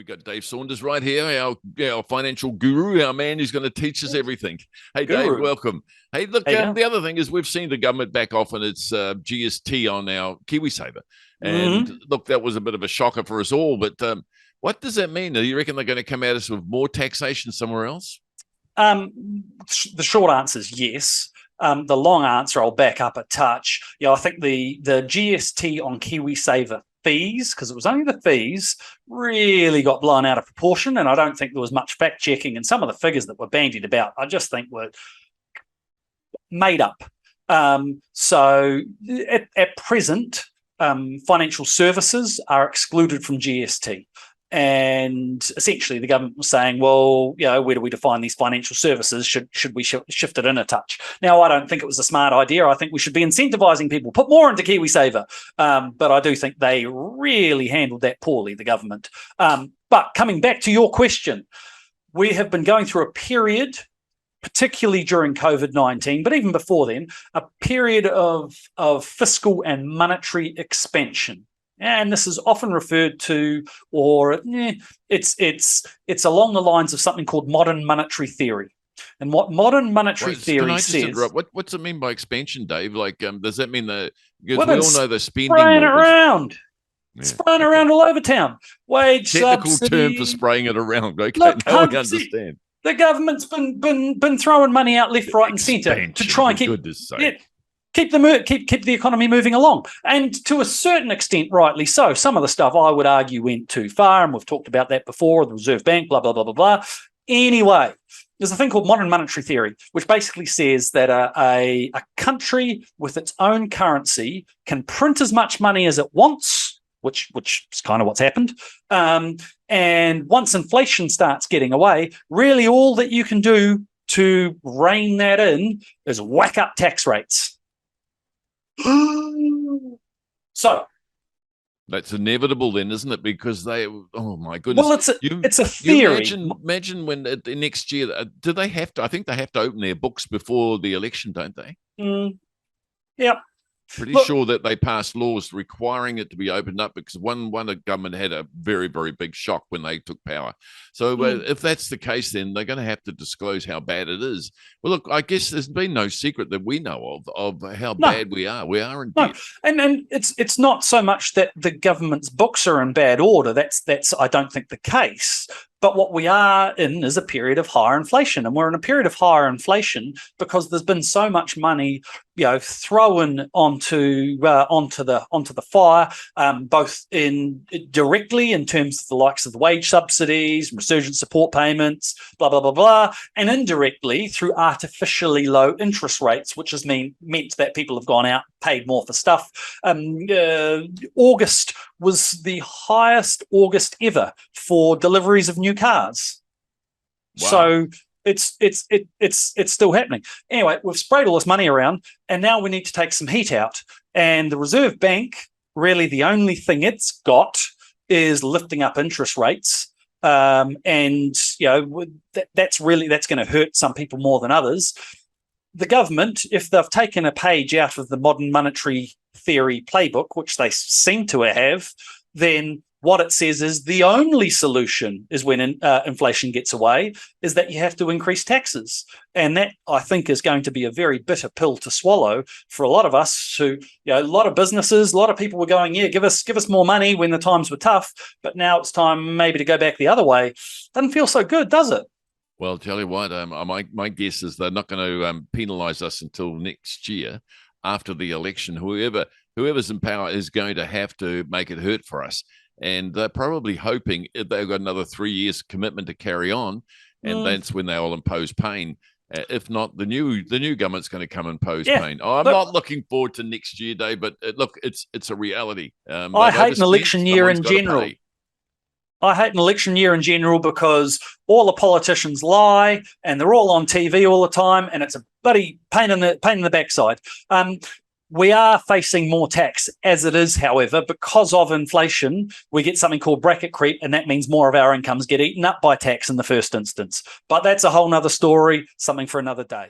We got Dave Saunders right here, our financial guru, our man who's going to teach us everything. Hey, Dave, welcome. Hey, look, the other thing is we've seen the government back off on its GST on our Kiwi Saver. And look, that was a bit of a shocker for us all. But what does that mean? Do you reckon they're going to come at us with more taxation somewhere else? The short answer is yes. The long answer, I'll back up a touch. I think the GST on Kiwi Saver fees, because it was only the fees, really got blown out of proportion, and I don't think there was much fact checking, and some of the figures that were bandied about I just think were made up. So at present, financial services are excluded from GST. And essentially the government was saying, well, where do we define these financial services? Should we shift it in a touch? Now, I don't think it was a smart idea. I think we should be incentivizing people, put more into Kiwi Saver. But I do think they really handled that poorly, the government. But coming back to your question, we have been going through a period, particularly during COVID-19, but even before then, a period of fiscal and monetary expansion. And this is often referred to, or it's along the lines of something called modern monetary theory. And what modern monetary theory says... What's it mean by expansion, Dave? Like, does that mean that... Because we all know the spending... Spraying around. Yeah, spraying around all over town. Wage Technical subsidy. term for spraying it around. Okay, look, now we understand. The government's been throwing money out left, right, and centre to try and keep the economy moving along. And to a certain extent, rightly so. Some of the stuff I would argue went too far, and we've talked about that before, the Reserve Bank, blah, blah, blah, blah, blah. Anyway, there's a thing called modern monetary theory, which basically says that a country with its own currency can print as much money as it wants, which is kind of what's happened. And once inflation starts getting away, really all that you can do to rein that in is whack up tax rates. So that's inevitable then, isn't it? Because oh my goodness. Well, it's a theory. Imagine when the next year, do they have to, I think they have to open their books before the election, don't they? Yep. Pretty sure that they passed laws requiring it to be opened up because one government had a very, very big shock when they took power. So if that's the case, then they're going to have to disclose how bad it is. Well, look, I guess there's been no secret that we know of how bad we are. We are in debt. And it's not so much that the government's books are in bad order. That's I don't think the case. But what we are in is a period of higher inflation, and we're in a period of higher inflation because there's been so much money, thrown onto the fire, both directly in terms of the likes of the wage subsidies, resurgent support payments, blah blah blah blah, and indirectly through artificially low interest rates, which has meant that people have gone out, paid more for stuff. August was the highest August ever for deliveries of new cars. Wow. So it's still happening. Anyway, we've sprayed all this money around, and now we need to take some heat out. And the Reserve Bank, really the only thing it's got is lifting up interest rates. And that's going to hurt some people more than others. The government, if they've taken a page out of the modern monetary theory playbook, which they seem to have, then what it says is the only solution is when inflation gets away, is that you have to increase taxes. And that, I think, is going to be a very bitter pill to swallow for a lot of us who, a lot of businesses, a lot of people were going, give us more money when the times were tough, but now it's time maybe to go back the other way. Doesn't feel so good, does it? Well, tell you what, my guess is they're not going to penalise us until next year after the election. Whoever's in power is going to have to make it hurt for us. And they're probably hoping they've got another 3 years commitment to carry on, and that's when they'll impose pain. If not, the new government's going to come and impose pain. I'm not looking forward to next year, Dave, but look, it's a reality. I hate an election year in general. I hate an election year in general because all the politicians lie and they're all on TV all the time, and it's a bloody pain in the backside. We are facing more tax as it is, however, because of inflation. We get something called bracket creep, and that means more of our incomes get eaten up by tax in the first instance. But that's a whole nother story, something for another day.